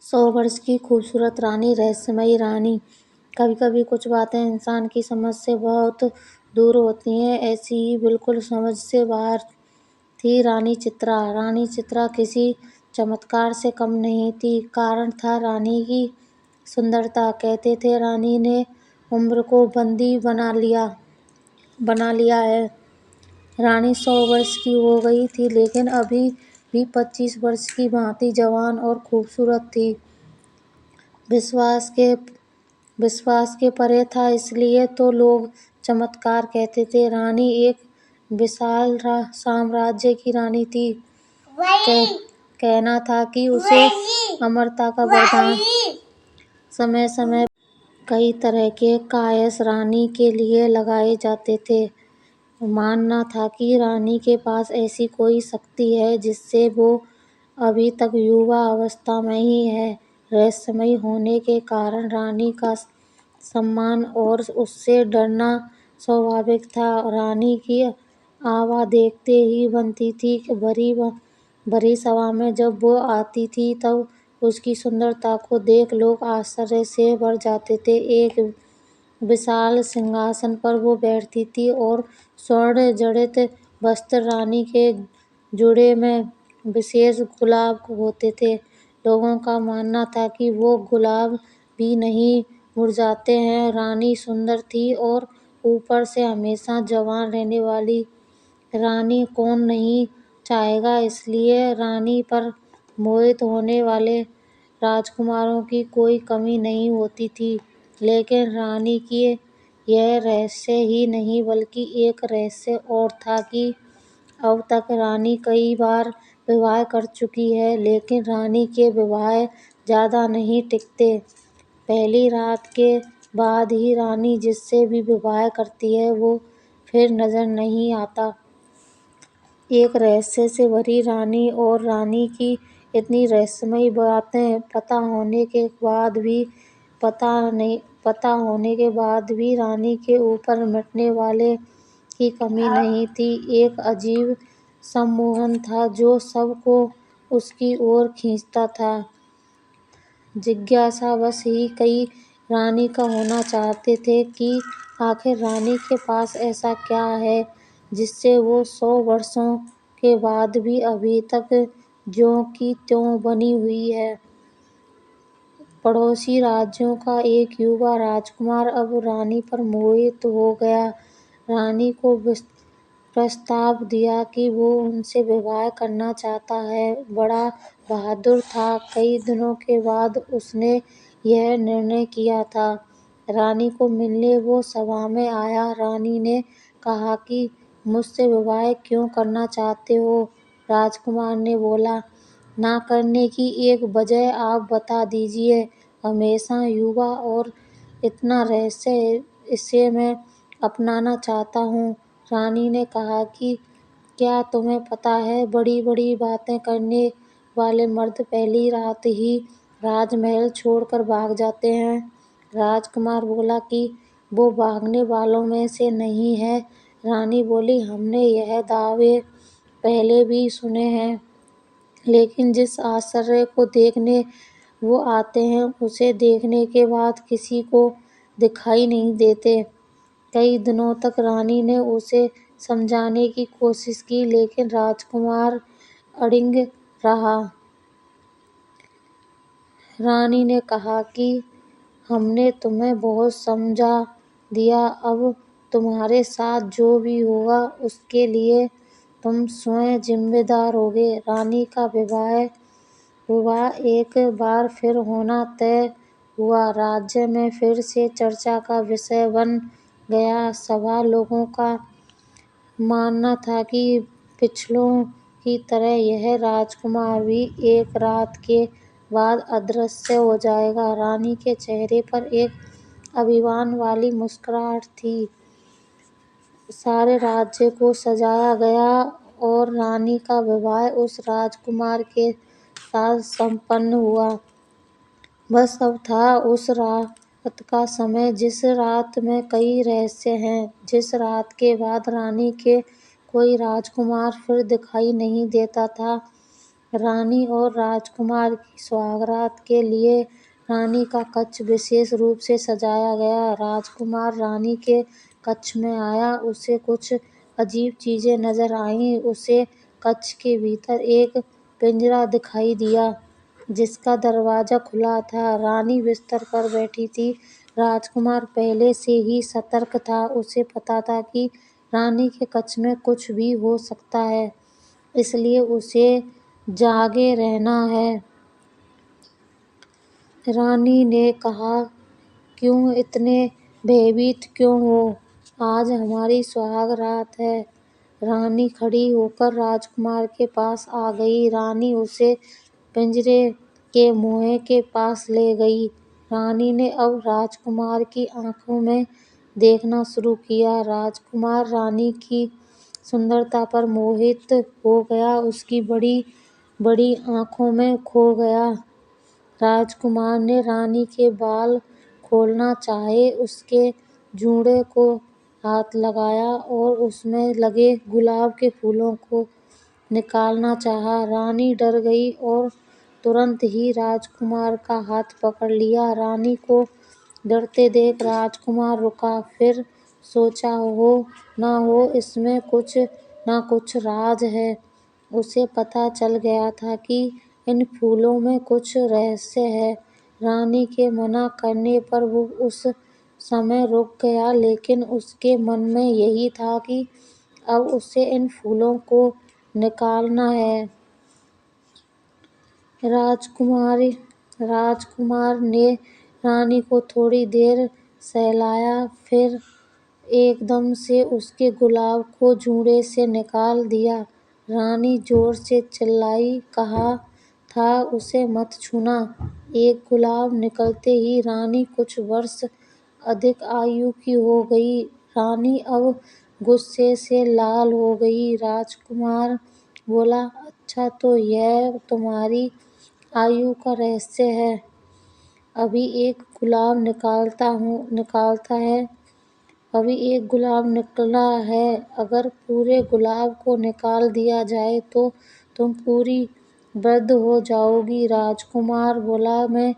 100 वर्ष की खूबसूरत रानी, रहस्यमयी रानी। कभी कभी कुछ बातें इंसान की समझ से बहुत दूर होती हैं। ऐसी ही बिल्कुल समझ से बाहर थी रानी चित्रा। रानी चित्रा किसी चमत्कार से कम नहीं थी। कारण था रानी की सुंदरता। कहते थे रानी ने उम्र को बंदी बना लिया है। रानी 100 वर्ष की हो गई थी, लेकिन अभी भी 25 वर्ष की भांति जवान और खूबसूरत थी। विश्वास के परे था, इसलिए तो लोग चमत्कार कहते थे। रानी एक विशाल साम्राज्य की रानी थी। कहना था कि उसे अमरता का वरदान। समय समय कई तरह के कायस रानी के लिए लगाए जाते थे। मानना था कि रानी के पास ऐसी कोई शक्ति है जिससे वो अभी तक युवा अवस्था में ही है। रहस्यमयी होने के कारण रानी का सम्मान और उससे डरना स्वाभाविक था। रानी की आभा देखते ही बनती थी। भरी सभा में जब वो आती थी तब उसकी सुंदरता को देख लोग आश्चर्य से भर जाते थे। एक विशाल सिंहासन पर वो बैठती थी और स्वर्ण जड़ित वस्त्र रानी के जोड़े में विशेष गुलाब होते थे। लोगों का मानना था कि वो गुलाब भी नहीं मुरझाते हैं। रानी सुंदर थी और ऊपर से हमेशा जवान रहने वाली। रानी कौन नहीं चाहेगा। इसलिए रानी पर मोहित होने वाले राजकुमारों की कोई कमी नहीं होती थी। लेकिन रानी की यह रहस्य ही नहीं, बल्कि एक रहस्य और था कि अब तक रानी कई बार विवाह कर चुकी है, लेकिन रानी के विवाह ज्यादा नहीं टिकते। पहली रात के बाद ही रानी जिससे भी विवाह करती है वो फिर नजर नहीं आता। एक रहस्य से भरी रानी और रानी की इतनी रहस्यमयी बातें पता होने के बाद भी रानी के ऊपर मिटने वाले की कमी नहीं थी। एक अजीब सम्मोहन था जो सबको उसकी ओर खींचता था। जिज्ञासावश ही कई रानी का होना चाहते थे कि आखिर रानी के पास ऐसा क्या है जिससे वो 100 वर्षों के बाद भी अभी तक ज्यों की त्यों बनी हुई है। पड़ोसी राज्यों का एक युवा राजकुमार अब रानी पर मोहित हो गया। रानी को प्रस्ताव दिया कि वो उनसे विवाह करना चाहता है। बड़ा बहादुर था। कई दिनों के बाद उसने यह निर्णय किया था। रानी को मिलने वो सभा में आया। रानी ने कहा कि मुझसे विवाह क्यों करना चाहते हो। राजकुमार ने बोला, ना करने की एक वजह आप बता दीजिए। हमेशा युवा और इतना रहस्य, इसे मैं अपनाना चाहता हूँ। रानी ने कहा कि क्या तुम्हें पता है, बड़ी बड़ी बातें करने वाले मर्द पहली रात ही राजमहल छोड़कर भाग जाते हैं। राजकुमार बोला कि वो भागने वालों में से नहीं है। रानी बोली, हमने यह दावे पहले भी सुने हैं, लेकिन जिस आश्चर्य को देखने वो आते हैं उसे देखने के बाद किसी को दिखाई नहीं देते। कई दिनों तक रानी ने उसे समझाने की कोशिश की, लेकिन राजकुमार अडिग रहा। रानी ने कहा कि हमने तुम्हें बहुत समझा दिया, अब तुम्हारे साथ जो भी होगा उसके लिए तुम स्वयं जिम्मेदार होगे। रानी का विवाह एक बार फिर होना तय हुआ। राज्य में फिर से चर्चा का विषय बन गया। सभा लोगों का मानना था कि पिछलों की तरह यह राजकुमार भी एक रात के बाद अदृश्य हो जाएगा। रानी के चेहरे पर एक अभिमान वाली मुस्कुराहट थी। सारे राज्य को सजाया गया और रानी का विवाह उस राजकुमार के साथ संपन्न हुआ। बस अब था उस रात का समय जिस रात में कई रहस्य हैं, जिस रात के बाद रानी के कोई राजकुमार फिर दिखाई नहीं देता था। رانی اور راجکمار کی سہاگرات کے لیے رانی کا کچھ وشیش روپ سے سجایا گیا۔ راجکمار رانی کے کچھ میں آیا۔ اسے کچھ عجیب چیزیں نظر آئیں۔ اسے کچھ کے بھیتر ایک پنجرا دکھائی دیا جس کا دروازہ کھلا تھا۔ رانی بستر پر بیٹھی تھی۔ راجکمار پہلے سے ہی سترک تھا۔ اسے پتہ تھا کہ رانی کے کچھ میں کچھ بھی ہو سکتا ہے، اس لیے اسے جاگے رہنا ہے۔ رانی نے کہا، "کیوں اتنے بھیبیت کیوں ہو؟ آج ہماری سہاگ رات ہے۔" رانی کھڑی ہو کر راجکمار کے پاس آ گئی۔ رانی اسے پنجرے کے منہے کے پاس لے گئی۔ رانی نے اب راجکمار کی آنکھوں میں دیکھنا شروع کیا۔ راجکمار رانی کی سندرتا پر موہت ہو گیا، اس کی بڑی بڑی آنکھوں میں کھو گیا۔ راجکمار نے رانی کے بال کھولنا چاہے، اس کے جوڑے کو ہاتھ لگایا اور اس میں لگے گلاب کے پھولوں کو نکالنا چاہا۔ رانی ڈر گئی اور ترنت ہی راجکمار کا ہاتھ پکڑ لیا۔ رانی کو ڈرتے دیکھ راجکمار رکا، پھر سوچا ہو نہ ہو اس میں کچھ نہ کچھ راز ہے۔ اسے پتہ چل گیا تھا کہ ان پھولوں میں کچھ رہسیہ ہے۔ رانی کے منع کرنے پر وہ اس سمے رک گیا، لیکن اس کے من میں یہی تھا کہ اب اسے ان پھولوں کو نکالنا ہے۔ راجکمار نے رانی کو تھوڑی دیر سہلایا، پھر ایک دم سے اس کے گلاب کو جوڑے سے نکال دیا۔ رانی زور سے چلائی، کہا تھا اسے مت چھونا۔ ایک گلاب نکلتے ہی رانی کچھ برس ادھک آیو کی ہو گئی۔ رانی اب غصے سے لال ہو گئی۔ راجکمار بولا، "اچھا تو یہ تمہاری آیو کا رہسیہ ہے؟ ابھی ایک گلاب نکلا ہے، اگر پورے گلاب کو نکال دیا جائے تو تم پوری ودھ ہو جاؤ گی۔" راجکمار بولا، "میں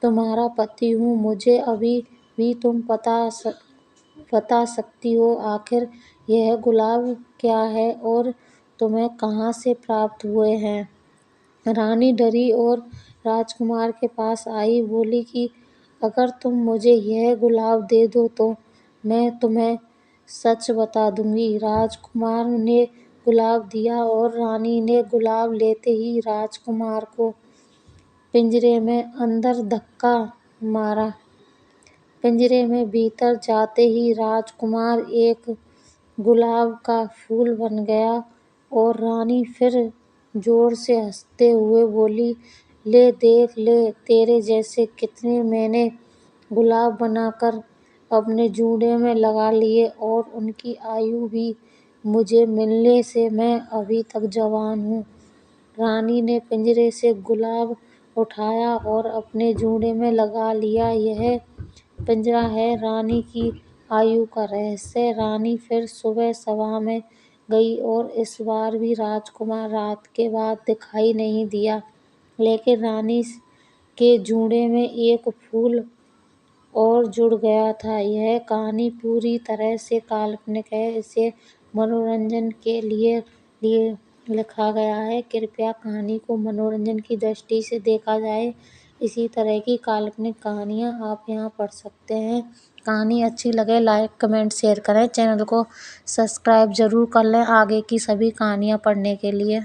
تمہارا پتی ہوں، مجھے ابھی بھی تم بتا سکتی ہو آخر یہ گلاب کیا ہے اور تمہیں کہاں سے پراپت ہوئے ہیں۔" رانی ڈری اور راجکمار کے پاس آئی، بولی کہ اگر تم مجھے یہ گلاب دے دو تو میں تمہیں سچ بتا دوں گی۔ راجکمار نے گلاب دیا اور رانی نے گلاب لیتے ہی راجکمار کو پنجرے میں اندر دھکا مارا۔ پنجرے میں بھیتر جاتے ہی راجکمار ایک گلاب کا پھول بن گیا اور رانی پھر زور سے ہنستے ہوئے بولی، "لے دیکھ لے، تیرے جیسے کتنے میں نے گلاب بنا کر اپنے جوڑے میں لگا لیے اور ان کی آیو بھی مجھے ملنے سے میں ابھی تک جوان ہوں۔" رانی نے پنجرے سے گلاب اٹھایا اور اپنے جوڑے میں لگا لیا۔ یہ پنجرا ہے رانی کی آیو کا رہسیہ۔ رانی پھر صبح سبھا میں گئی اور اس بار بھی راجکمار رات کے بعد دکھائی نہیں دیا، لیکن رانی کے جوڑے میں ایک پھول اور جڑ گیا تھا۔ یہ کہانی پوری طرح سے کالپنک ہے۔ اسے منورنجن کے لیے لکھا گیا ہے۔ کرپیا کہانی کو منورنجن کی درشٹی سے دیکھا جائے۔ اسی طرح کی کالپنک کہانیاں آپ یہاں پڑھ سکتے ہیں۔ کہانی اچھی لگے لائک کمنٹ شیئر کریں، چینل کو سبسکرائب ضرور کر لیں آگے کی سبھی کہانیاں پڑھنے کے لیے۔